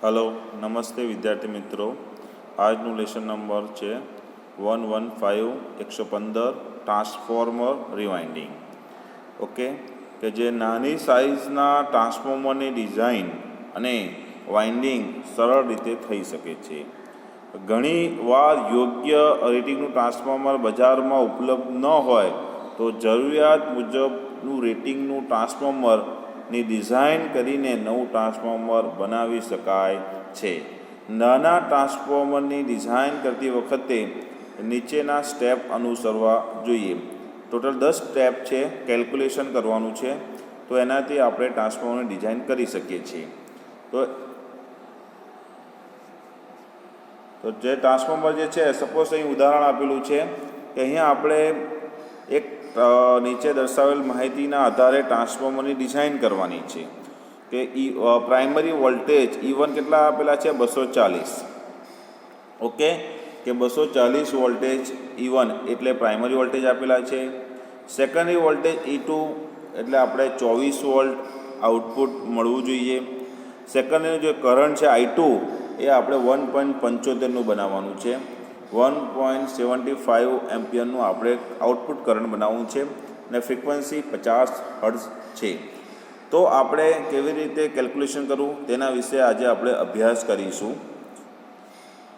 Hello, નમસ્તે વિદ્યાર્થી મિત્રો. આજનું લેસન નંબર છે 115 ટ્રાન્સફોર્મર રિવાઇન્ડિંગ. ઓકે, કે જે નાની સાઇઝના ટ્રાન્સફોર્મરની ડિઝાઇન અને વાઇન્ડિંગ સરળ રીતે થઈ શકે છે. ઘણી વાર યોગ્ય રેટિંગનું ટ્રાન્સફોર્મર બજારમાં ઉપલબ્ધ ન હોય તો જરૂરિયાત મુજબનું રેટિંગનું ટ્રાન્સફોર્મરની ડિઝાઇન કરીને નવું ટ્રાન્સફોર્મર બનાવી શકાય છે. નાના ટ્રાન્સફોર્મરની ડિઝાઇન કરતી વખતે નીચેના સ્ટેપ અનુસરવા જોઈએ. ટોટલ 10 સ્ટેપ છે, કેલ્ક્યુલેશન કરવાનું છે, તો એનાથી આપણે ટ્રાન્સફોર્મરની ડિઝાઇન કરી શકીએ છીએ. તો જે ટ્રાન્સફોર્મર જે છે, સપોઝ અહીં ઉદાહરણ આપેલું છે કે અહીંયા આપણે એક નીચે દર્શાવેલ માહિતીના આધારે ટ્રાન્સફોર્મરની ડિઝાઇન કરવાની છે કે પ્રાઇમરી વોલ્ટેજ E1 કેટલા આપેલા છે? 240. ઓકે, કે 240 વોલ્ટેજ E1 એટલે પ્રાઇમરી વોલ્ટેજ આપેલા છે. સેકન્ડરી વોલ્ટેજ E2 એટલે આપણે 24 વોલ્ટ આઉટપુટ મળવું જોઈએ. સેકન્ડરીનું જે કરંટ છે I2 એ આપણે 1.75નું બનાવવાનું છે. 1.75 એમ્પિયરનું આપણે આઉટપુટ કરંટ બનાવવું છે અને ફ્રીક્વન્સી 50 હર્ટ્ઝ છે. તો આપણે કેવી રીતે કેલ્ક્યુલેશન કરવું તેના વિશે આજે આપણે અભ્યાસ કરીશું.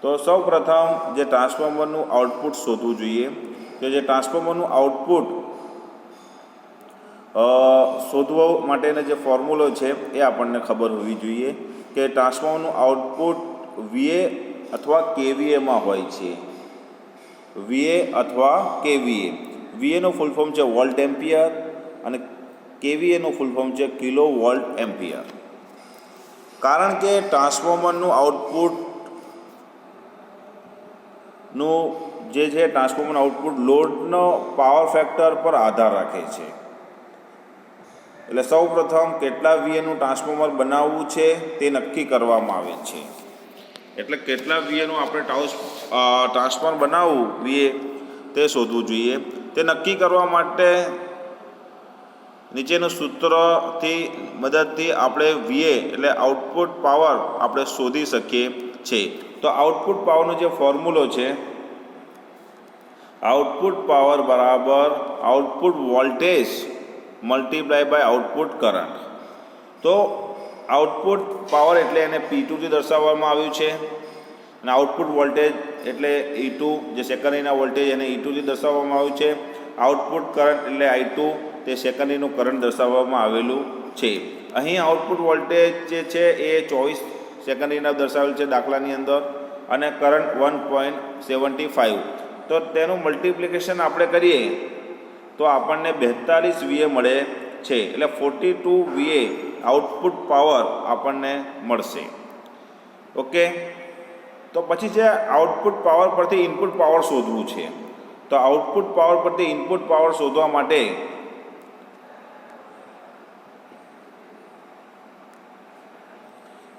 તો સૌપ્રથમ જે ટ્રાન્સફોર્મરનું આઉટપુટ શોધવું જોઈએ, કે જે ટ્રાન્સફોર્મરનું આઉટપુટ શોધવા માટેનો જે ફોર્મ્યુલો છે એ આપણને ખબર હોવી જોઈએ કે ટ્રાન્સફોર્મરનું આઉટપુટ VA અથવા KVAમાં હોય છે. VA અથવા KVA. VAનું ફૂલ ફોર્મ છે વોલ્ટ એમ્પિયર અને KVAનું ફૂલ ફોર્મ છે કિલો વોલ્ટ એમ્પિયર. કારણ કે ટ્રાન્સફોર્મરનું આઉટપુટનું જે છે ટ્રાન્સફોર્મરનું આઉટપુટ લોડનો પાવર ફેક્ટર પર આધાર રાખે છે. એટલે સૌપ્રથમ કેટલા VAનું ટ્રાન્સફોર્મર બનાવવું છે તે નક્કી કરવામાં આવે છે. એટલે કેટલા VAનું આપણે ટ્રાન્સફોર્મર બનાવવું VA તે શોધવું જોઈએ. તે નક્કી કરવા માટે નીચેનું સૂત્રથી મદદથી આપણે VA એટલે આઉટપુટ પાવર આપણે શોધી શકીએ છીએ. તો આઉટપુટ પાવરનો જે ફોર્મ્યુલો છે, આઉટપુટ પાવર બરાબર output voltage multiply by output current. તો આઉટપુટ પાવર એટલે એને P2 થી દર્શાવવામાં આવ્યું છે અને આઉટપુટ વોલ્ટેજ એટલે E2 જે સેકન્ડરીના વોલ્ટેજ એને E2 થી દર્શાવવામાં આવ્યું છે. આઉટપુટ કરંટ એટલે I2 તે સેકન્ડરીનું કરંટ દર્શાવવામાં આવેલું છે. અહીં આઉટપુટ વોલ્ટેજ જે છે એ 24 સેકન્ડરીના દર્શાવેલ છે દાખલાની અંદર અને કરંટ 1.75. તો તેનું મલ્ટિપ્લિકેશન આપણે કરીએ તો આપણને 42 VA મળે છે. એટલે 42 VA આઉટપુટ પાવર આપણને મળશે. ઓકે, તો પછી છે આઉટપુટ પાવર પરથી ઇનપુટ પાવર શોધવું છે. તો આઉટપુટ પાવર પરથી ઇનપુટ પાવર શોધવા માટે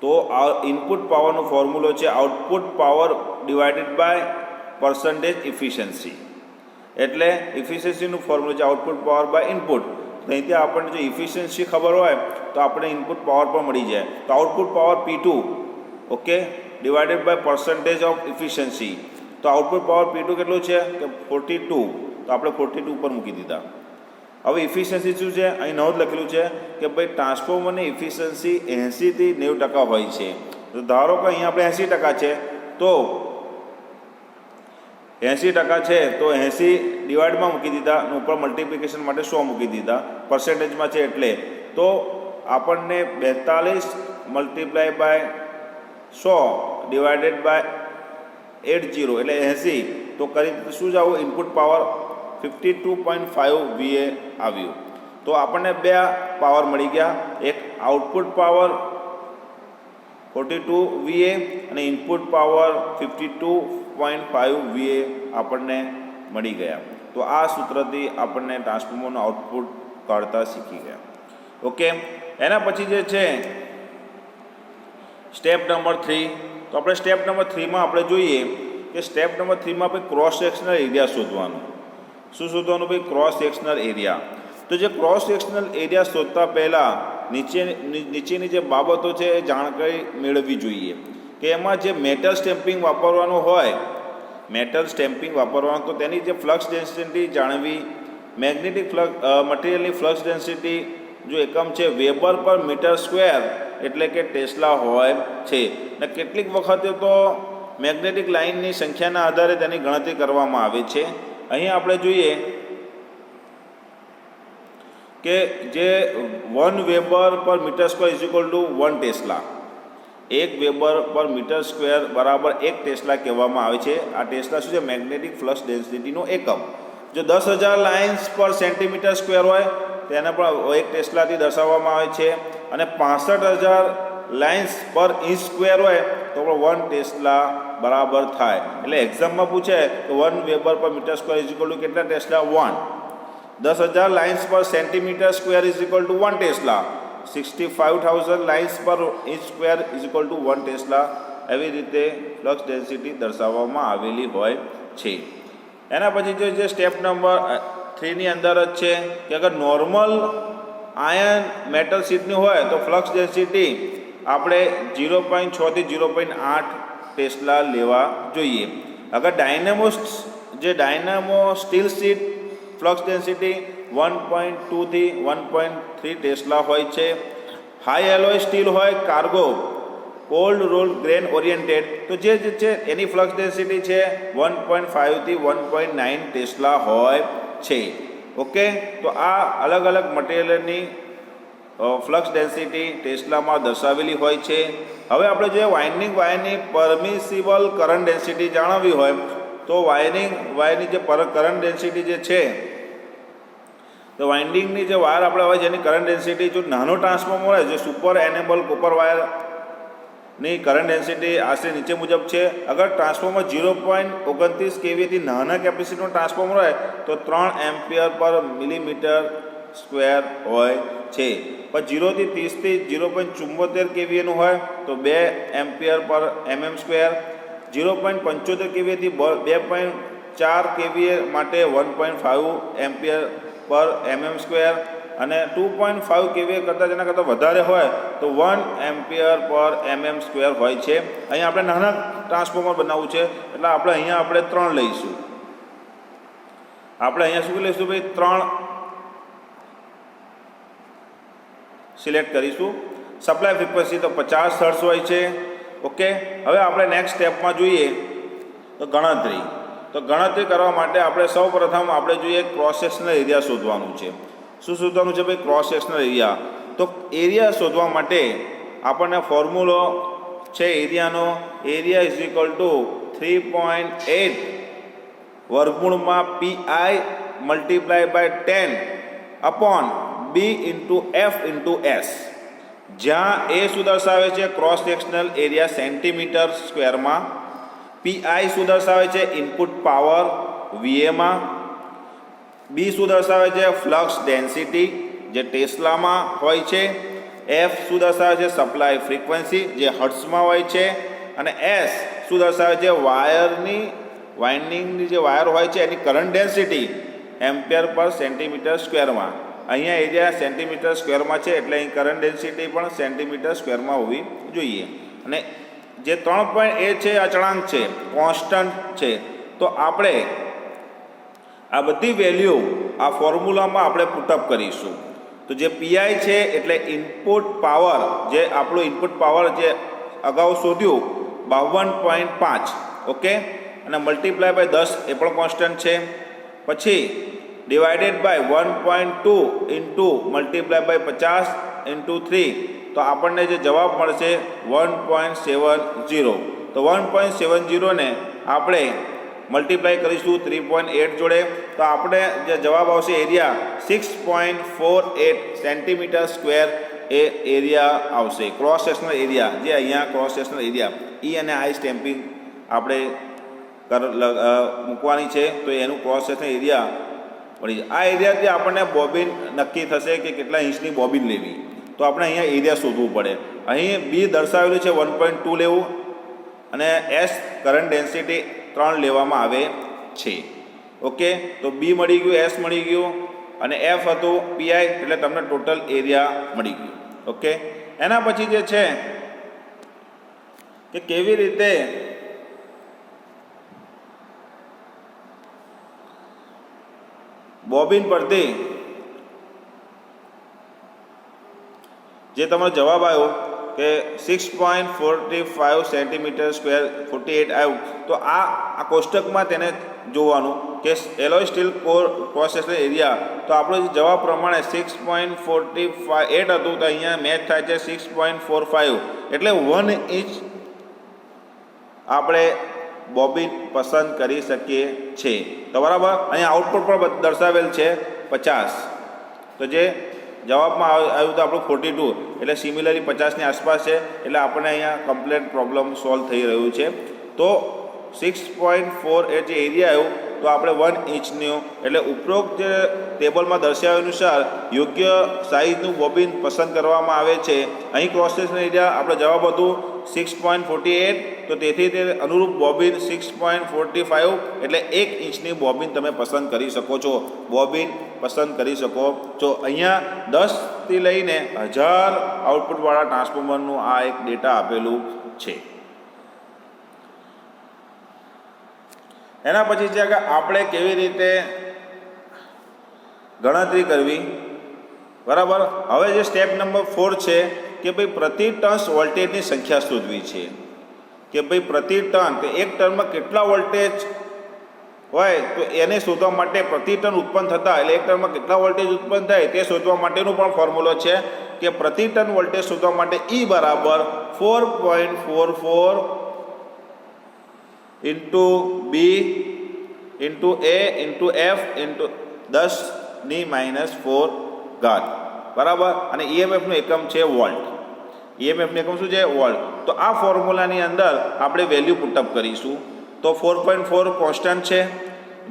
તો આ ઇનપુટ પાવરનો ફોર્મ્યુલો છે output power divided by percentage efficiency. એટલે ઇફિશિયન્સીનું ફોર્મ્યુલો છે આઉટપુટ પાવર બાય ઇનપુટ. તો અહીંથી આપણને જો ઇફિશિયન્સી ખબર હોય તો આપણે ઇનપુટ પાવર પણ મળી જાય. તો output power P2 okay divided by percentage of efficiency. તો આઉટપુટ પાવર P2 કેટલું છે કે 42. તો આપણે 42 ઉપર મૂકી દીધા. હવે ઇફિશિયન્સી શું છે? અહીં નોંધ લખેલું છે કે ભાઈ ટ્રાન્સફોર્મરની ઇફિશિયન્સી 80 થી 90% હોય છે. તો ધારો કે અહીં આપણે 80% છે, તો 80% છે તો 80 ડિવાઇડમાં મૂકી દીધા અને ઉપર મલ્ટિપ્લિકેશન માટે 100 મૂકી દીધા. પર્સન્ટેજમાં છે એટલે તો આપણને 42 મલ્ટીપ્લાય બાય 100 ડિવાઇડેડ બાય 80 એટલે 80. તો કરી શું જ આવું ઇનપુટ પાવર 52.5 VA આવ્યું. તો આપણને બે પાવર મળી ગયા, એક આઉટપુટ પાવર 42 VA અને ઇનપુટ પાવર 52.5 VA આપણને મળી ગયા. તો આ સૂત્રથી આપણને ટ્રાન્સફોર્મરનું આઉટપુટ કાઢતા શીખી ગયા. ઓકે, એના પછી જે છે સ્ટેપ નંબર 3. તો આપણે સ્ટેપ નંબર 3માં આપણે જોઈએ કે સ્ટેપ નંબર 3માં આપણે ક્રોસ સેક્શનલ એરિયા શોધવાનું. શું શોધવાનું ભાઈ? Cross sectional area. તો જે ક્રોસ સેક્શનલ એરિયા શોધતા પહેલાં નીચેની જે બાબતો છે એ જાણકારી મેળવવી જોઈએ કે એમાં જે મેટલ સ્ટેમ્પિંગ વાપરવાનું હોય, મેટલ સ્ટેમ્પિંગ વાપરવાનું, તો તેની જે ફ્લક્સ ડેન્સિટી જાણવી. મેગ્નેટિક મટીરિયલની ફ્લક્સ ડેન્સિટી જો એકમ છે વેબર પર મીટર સ્ક્વેર એટલે કે ટેસ્લા હોય છે. ને કેટલીક વખતે તો મેગ્નેટિક લાઇનની સંખ્યાના આધારે તેની ગણતરી કરવામાં આવે છે. અહીં આપણે જોઈએ કે જે 1 weber per metre square is equal to 1 tesla, 1 weber per metre square બરાબર 1 ટેસ્લા કહેવામાં આવે છે. આ ટેસ્લા શું છે? મેગ્નેટિક ફ્લક્સ ડેન્સિટીનો એકમ. જો 10,000 લાઇન્સ પર સેન્ટીમીટર સ્ક્વેર હોય તેને પણ 1 ટેસ્લાથી દર્શાવવામાં આવે છે, અને 65,000 લાઇન્સ પર ઇંચ સ્ક્વેર હોય તો પણ 1 ટેસ્લા બરાબર થાય. એટલે એક્ઝામમાં પૂછે તો 1 weber per metre square is equal to કેટલા tesla? 1. 10,000 lines per centimetre square is equal to 1 tesla. 65,000 lines per inch square is equal to 1 tesla. એવી રીતે ફ્લક્સ ડેન્સિટી દર્શાવવામાં આવેલી હોય છે. એના પછી જે સ્ટેપ નંબર 3 ની અંદર જ છે કે અગર નોર્મલ આયર્ન મેટલ શીટની હોય તો ફ્લક્સ ડેન્સિટી આપણે 0.6 થી 0.8 ટેસ્લા લેવા જોઈએ. અગર dynamo steel sheet flux density 1.2 થી 1.3 ટેસ્લા હોય છે. હાઈ એલોય સ્ટીલ હોય cargo cold roll grain oriented તો જે છે એની ફ્લક્સ ડેન્સિટી છે 1.5 થી 1.9 ટેસ્લા હોય છે. ઓકે, તો આ અલગ અલગ મટીરિયલની ફ્લક્સ ડેન્સિટી ટેસ્લામાં દર્શાવેલી હોય છે. હવે આપણે જે વાયરની પરમિસિબલ કરંટ ડેન્સિટી જાણવી હોય તો વાયરની જે કરંટ ડેન્સિટી જે છે, તો વાઇન્ડિંગની જે વાયર આપણે હોય જેની કરંટ ડેન્સિટી જો નાનો ટ્રાન્સફોર્મર હોય, જે સુપર એનેબલ કોપર વાયરની કરંટ ડેન્સિટી આશરે નીચે મુજબ છે. અગર ટ્રાન્સફોર્મર 0.29 kVથી નાના કેપેસિટીનું ટ્રાન્સફોર્મર હોય તો 3 એમ્પિયર પર મિલીમીટર સ્ક્વેર હોય છે. પણ 0 થી 30 થી 0.74 kVનું હોય તો 2 એમ્પિયર પર mm સ્ક્વેર. 0.75 kVથી 2.4 kVA માટે 1.5 એમ્પિયર પર mm સ્ક્વેર, અને 2.5 kVA કરતાં જેના કરતાં વધારે હોય તો 1 એમ્પિયર પર mm સ્ક્વેર હોય છે. અહીંયા આપણે નાના ટ્રાન્સફોર્મર બનાવવું છે એટલે આપણે 3 લઈશું. આપણે અહીંયા શું લઈશું ભાઈ? 3 સિલેક્ટ કરીશું. સપ્લાય ફ્રીક્વન્સી તો 50 હર્ટ્ઝ હોય છે. ઓકે, હવે આપણે નેક્સ્ટ સ્ટેપમાં જોઈએ તો ગણતરી કરવા માટે આપણે સૌ પ્રથમ આપણે જોઈએ ક્રોસ સેક્શનલ એરિયા શોધવાનું છે. શું શોધવાનું છે ભાઈ? Cross sectional area. તો એરિયા શોધવા માટે આપણને ફોર્મ્યુલો છે એરિયાનો. એરિયા ઇઝ ઇક્વલ ટુ 3.8 વર્ગમૂળમાં PI multiply by 10 upon B into F into S. જ્યાં એ શું દર્શાવે છે? ક્રોસ સેક્શનલ એરિયા સેન્ટીમીટર સ્ક્વેરમાં. PI શું દર્શાવે છે? Input power VA. B શું દર્શાવે છે? ફ્લક્સ ડેન્સિટી જે ટેસ્લામાં હોય છે. F શું દર્શાવે છે? સપ્લાય ફ્રીક્વન્સી જે હર્ટ્ઝમાં હોય છે. અને S શું દર્શાવે છે? વાઇન્ડિંગની જે વાયર હોય છે એની કરંટ ડેન્સિટી એમ્પિયર પર સેન્ટીમીટર સ્ક્વેરમાં. અહીંયા એરિયા સેન્ટીમીટર સ્ક્વેરમાં છે એટલે અહીં કરંટ ડેન્સિટી પણ સેન્ટીમીટર સ્ક્વેરમાં હોવી જોઈએ. અને જે 3.8 છે અચળાંક છે, કોન્સ્ટન્ટ છે. તો આપણે આ બધી વેલ્યુ આ ફોર્મ્યુલામાં આપણે પુટઅપ કરીશું. તો જે PI છે એટલે ઇનપુટ પાવર, જે આપણું ઇનપુટ પાવર જે અગાઉ શોધ્યું 52.5. ઓકે, અને મલ્ટીપ્લાય બાય 10 એ પણ કોન્સ્ટન્ટ છે. પછી divided by 1.2 into multiply by 50 into 3 તો આપણને જે જવાબ મળશે 1.70. તો 1.70 ને આપણે મલ્ટીપ્લાય કરીશું 3.8 જોડે તો આપણે જે જવાબ આવશે એરિયા 6.48 સેન્ટીમીટર સ્ક્વેર એ એરિયા આવશે. ક્રોસ સેક્શનલ એરિયા જે અહીંયા ક્રોસ સેક્શનલ એરિયા E અને I સ્ટેમ્પિંગ આપણે મૂકવાની છે તો એનું ક્રોસ સેક્શનલ એરિયા મળી જાય. આ એરિયાથી આપણને બોબિન નક્કી થશે કે કેટલા ઇંચની બોબિન લેવી. તો આપણે અહીંયા એરિયા શોધવું પડે. અહીં B દર્શાવેલું છે 1.2 લેવું, અને S કરંટ ડેન્સિટી 3 લેવામાં આવે છે. ઓકે, તો B મળી ગયું, S મળી ગયું, અને F હતું PI એટલે તમને ટોટલ એરિયા મળી ગયું. ઓકે, એના પછી જે છે કે કેવી રીતે બોબિન પરથી જે તમારો જવાબ આવ્યો કે 6.45 સેન્ટીમીટર સ્ક્વેર 48 આવ્યું, તો આ કોષ્ટકમાં તેને જોવાનું કે alloy steel core cross section area, તો આપણો જવાબ પ્રમાણે 6.458 હતું, તો અહીંયા મેચ થાય છે 6.45, એટલે 1 ઇંચ આપણે બોબિન પસંદ કરી શકીએ છીએ. તો બરાબર, અહીંયા આઉટપુટ પણ દર્શાવેલ છે 50, તો જે જવાબમાં આવ્યું તો આપણું 42, એટલે સિમિલરલી 50ની આસપાસ છે, એટલે આપણને અહીંયા કમ્પ્લેટ પ્રોબ્લેમ સોલ્વ થઈ રહ્યું છે. તો 6.48 જે એરિયા આવ્યું, તો આપણે 1 ઇંચનું, એટલે ઉપરોક્ત જે ટેબલમાં દર્શાવ્યા અનુસાર યોગ્ય સાઇઝનું બોબિન પસંદ કરવામાં આવે છે. અહીં ક્રોસ સેક્શન એરિયા આપણે જવાબ હતું 6.48, તો તેથી તે અનુરૂપ બોબિન 6.45, એટલે 1 ઇંચની બોબિન તમે પસંદ કરી શકો છો, બોબિન પસંદ કરી શકો છો. અહીંયા 10થી લઈને 1000 આઉટપુટવાળા ટ્રાન્સફોર્મરનું આ એક ડેટા આપેલું છે. એના પછી છે કે આપણે કેવી રીતે ગણતરી કરવી, બરાબર. હવે જે સ્ટેપ નંબર 4 છે કે ભાઈ પ્રતિ ટર્ન્સ વોલ્ટેજની સંખ્યા શોધવી છે, કે ભાઈ પ્રતિ ટર્ન, કે એક ટર્નમાં કેટલા વોલ્ટેજ હોય, તો એને શોધવા માટે પ્રતિ ટર્ન ઉત્પન્ન થતા, એટલે એક ટર્નમાં કેટલા વોલ્ટેજ ઉત્પન્ન થાય તે શોધવા માટેનું પણ ફોર્મ્યુલો છે કે પ્રતિ ટર્ન વોલ્ટેજ શોધવા માટે E બરાબર 4.44 ઇન્ટુ બી ઇન્ટુ એ ઇન્ટુ એફ ઇન્ટુ 10⁻⁴ ઘાત, બરાબર. અને ઈએમએફનું એકમ છે વોલ્ટ, ઈએમએફનું એકમ શું છે? વોલ્ટ. તો આ ફોર્મ્યુલાની અંદર આપણે વેલ્યુ પુટઅપ કરીશું. તો 4.4 કોન્સ્ટન્ટ છે,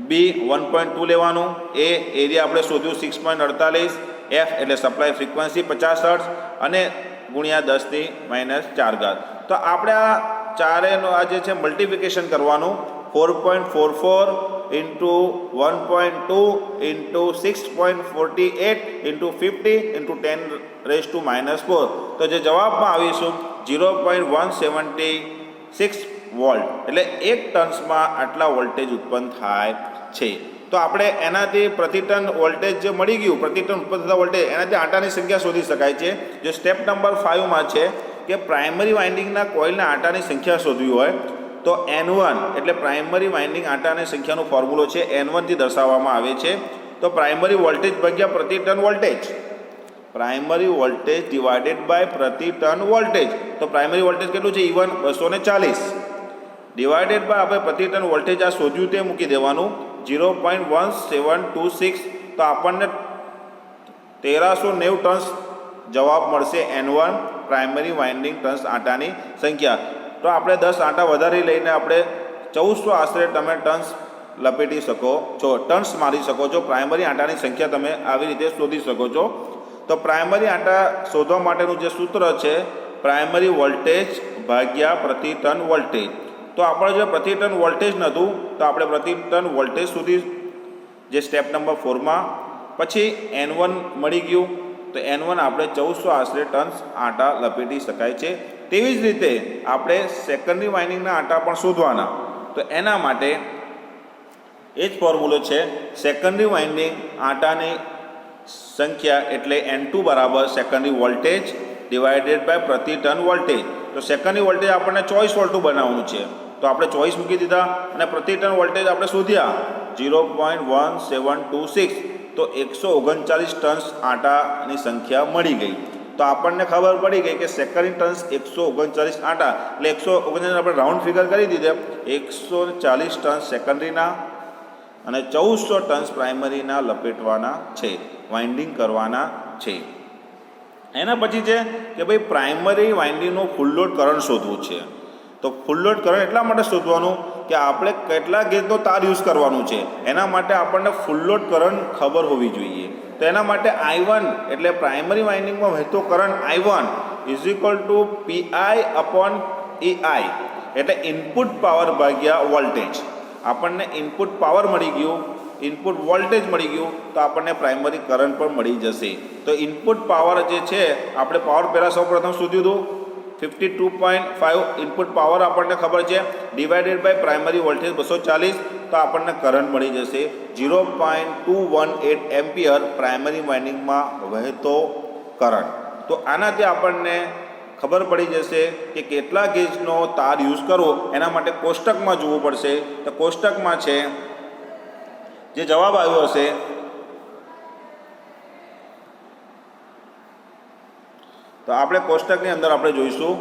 બી 1.2 લેવાનું, એ એરિયા આપણે શોધ્યું 6.48, એફ એટલે સપ્લાય ફ્રીક્વન્સી 50 હર્ટ્ઝ, અને ગુણ્યા 10⁻⁴ ઘાત. તો આપણે આ ચારેનો આ જે છે મલ્ટિપ્લિકેશન કરવાનું, 4.44 ઇન્ટુ 1.2 ઇન્ટુ 6.48 ઇન્ટુ 50 ઇન્ટુ 10⁻⁴. તો જે જવાબમાં આવીશું 0.176 વોલ્ટ, એટલે એક ટર્ન્સમાં આટલા વોલ્ટેજ ઉત્પન્ન થાય છે. તો આપણે એનાથી પ્રતિ ટન વોલ્ટેજ જે મળી ગયું, પ્રતિ ટન ઉત્પન્ન થતા વોલ્ટેજ, એનાથી આંટાની સંખ્યા શોધી શકાય છે. જે સ્ટેપ નંબર 5માં છે કે પ્રાઇમરી વાઇન્ડિંગના કોઇલના આંટાની સંખ્યા શોધવી હોય, તો N1 એટલે પ્રાઇમરી વાઇન્ડિંગ આંટાની સંખ્યાનો ફોર્મ્યુલો છે, N1 થી દર્શાવવામાં આવે છે. તો પ્રાઇમરી વોલ્ટેજ ભાગ્યા પ્રતિ turn voltage, primary voltage divided by પ્રતિ ટન વોલ્ટેજ. તો પ્રાઇમરી વોલ્ટેજ કેટલું છે? E1 240 ડિવાઇડેડ બાય આપણે પ્રતિ ટન વોલ્ટેજ આ શોધ્યું તે મૂકી દેવાનું 0.1726, તો આપણને 1390 ટર્ન્સ જવાબ મળશે. N1 પ્રાઇમરી વાઇન્ડિંગ ટર્ન્સ આંટાની સંખ્યા. તો આપણે 10 આંટા વધારી લઈને આપણે 1400 આશરે તમે ટર્ન્સ લપેટી શકો છો, ટર્ન્સ મારી શકો છો. પ્રાઇમરી આંટાની સંખ્યા તમે આવી રીતે શોધી શકો છો. તો પ્રાઇમરી આંટા શોધવા માટેનું જે સૂત્ર છે પ્રાઇમરી વોલ્ટેજ ભાગ્યા પ્રતિ ટન વોલ્ટેજ. તો આપણે જે પ્રતિ ટન વોલ્ટેજ નહોતું, તો આપણે પ્રતિ ટન વોલ્ટેજ સુધી જે સ્ટેપ નંબર 4માં, પછી N1 મળી ગયું, તો N1 આપણે 1400 આશરે ટન્સ આંટા લપેટી શકાય છે. તેવી જ રીતે આપણે સેકન્ડરી વાઇન્ડિંગના આંટા પણ શોધવાના. તો એના માટે એ જ ફોર્મ્યુલો છે, સેકન્ડરી વાઇન્ડિંગ આંટાની સંખ્યા એટલે N2 બરાબર સેકન્ડરી વોલ્ટેજ ડિવાઇડેડ બાય પ્રતિ ટન વોલ્ટેજ. તો સેકન્ડરી વોલ્ટેજ આપણને 24 વોલ્ટનું બનાવવાનું છે, તો આપણે 24 મૂકી દીધા, અને પ્રતિ ટન વોલ્ટેજ આપણે શોધ્યા 0.1726, તો 139 ટન્સ આંટાની સંખ્યા મળી ગઈ. તો આપણને ખબર પડી ગઈ કે સેકન્ડરી ટર્ન્સ 139 આંટા, એટલે 139 આપણે રાઉન્ડ ફિગર કરી દીધે, 140 ટર્ન્સ સેકન્ડરીના અને 1400 ટર્ન્સ પ્રાઇમરીના લપેટવાના છે, વાઇન્ડિંગ કરવાના છે. એના પછી છે કે ભાઈ પ્રાઇમરી વાઇન્ડિંગનો ફૂલ લોડ કરંટ શોધવું છે. તો ફૂલ લોડ કરંટ એટલા માટે શોધવાનું કે આપણે કેટલા ગેજનો તાર યુઝ કરવાનું છે, એના માટે આપણને ફૂલ લોડ કરંટ ખબર હોવી જોઈએ. તો એના માટે I1 એટલે પ્રાઇમરી વાઇન્ડિંગમાં વહેતો current I1 is equal two PI/EI, એટલે ઇનપુટ પાવર ભાગ્યા વોલ્ટેજ. આપણને ઇનપુટ પાવર મળી ગયું ઇનપુટ વોલ્ટેજ મળી ગયું તો આપણને પ્રાઇમરી કરંટ પણ મળી જશે. તો ઇનપુટ પાવર જે છે આપણે પાવર પહેલાં સૌપ્રથમ શોધ્યું હતું 52.5 ઇનપુટ પાવર આપણને ખબર છે, ડિવાઇડેડ બાય પ્રાઇમરી વોલ્ટેજ 240 તો આપણને કરંટ મળી જશે 0.218 એમ્પિયર પ્રાઇમરી વાઇન્ડિંગમાં વહેતો કરંટ. તો આનાથી આપણને ખબર પડી જશે કે કેટલા ગેજનો તાર યુઝ કરવો. એના માટે કોષ્ટકમાં જોવું પડશે. તો કોષ્ટકમાં છે જે જવાબ આવ્યો હશે તો આપણે કોષ્ટકની અંદર આપણે જોઈશું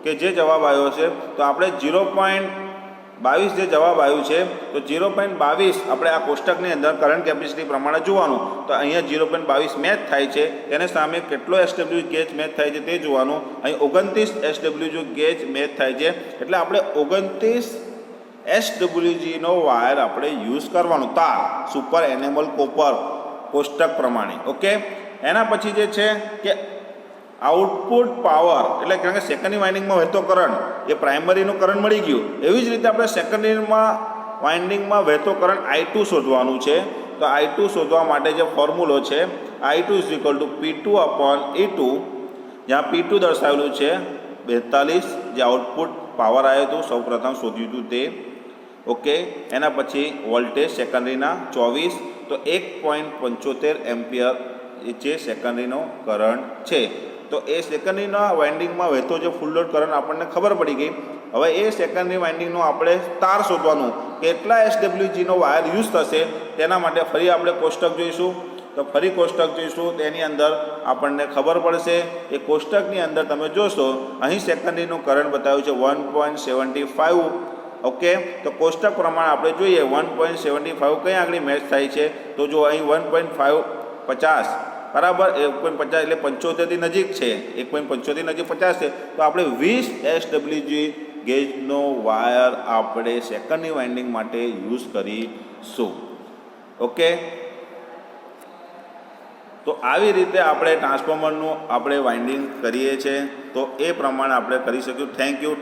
કે જે જવાબ આવ્યો છે તો આપણે 0.22 જે જવાબ આવ્યું છે તો 0.22 આપણે આ કોષ્ટકની અંદર કરંટ કેપેસિટી પ્રમાણે જોવાનું. તો અહીંયા 0.22 મેચ થાય છે, તેને સામે કેટલો એસડબ્લ્યુ ગેજ મેચ થાય છે તે જોવાનું. અહીં 29 એસડબ્લ્યુ ગેજ મેચ થાય છે એટલે આપણે 29 એસડબ્લ્યુજીનો વાયર આપણે યુઝ કરવાનો, તાર સુપર એનેમલ કોપર કોષ્ટક પ્રમાણે. ઓકે, એના પછી જે છે કે આઉટપુટ પાવર એટલે કારણ કે સેકન્ડરી વાઇન્ડિંગમાં વહેતો કરંટ એ પ્રાઇમરીનું કરંટ મળી ગયું, એવી જ રીતે આપણે સેકન્ડરીમાં વાઇન્ડિંગમાં વહેતો કરંટ I2 શોધવાનું છે. તો I2 શોધવા માટે જે ફોર્મ્યુલો છે I2 = P2/E2, જ્યાં P2 દર્શાવેલું છે 42 જે આઉટપુટ પાવર આવ્યો હતું સૌપ્રથમ શોધ્યું હતું તે. ઓકે, એના પછી વોલ્ટેજ સેકન્ડરીના 24 તો 1.75 એમ્પિયર એ જે સેકન્ડરીનો કરંટ છે. તો એ સેકન્ડરીના વાઇન્ડિંગમાં વહેતો જે ફૂલ લોડ કરંટ આપણને ખબર પડી ગઈ. હવે એ સેકન્ડરી વાઇન્ડિંગનો આપણે તાર શોધવાનું, કેટલા એસડબ્લ્યુજીનો વાયર યુઝ થશે તેના માટે ફરી આપણે કોષ્ટક જોઈશું. તો ફરી કોષ્ટક જોઈશું, તેની અંદર આપણને ખબર પડશે. એ કોષ્ટકની અંદર તમે જોશો અહીં સેકન્ડરીનું કરંટ બતાવ્યું છે 1.75. ઓકે, તો કોષ્ટક પ્રમાણે આપણે જોઈએ 1.75 કઈ આગળ મેચ થાય છે તો જો અહીં 1.50 બરાબર 1.50 એટલે 75થી નજીક છે, 1.75 નજીક 50 છે. તો આપણે 20 એસડબ્લ્યુજી ગેજનો વાયર આપણે સેકન્ડરી વાઇન્ડિંગ માટે યુઝ કરીશું. ઓકે, તો આવી રીતે આપણે ટ્રાન્સફોર્મરનું આપણે વાઇન્ડિંગ કરીએ છીએ. તો એ પ્રમાણે આપણે કરી શકીશું.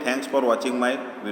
Thanks for watching my video.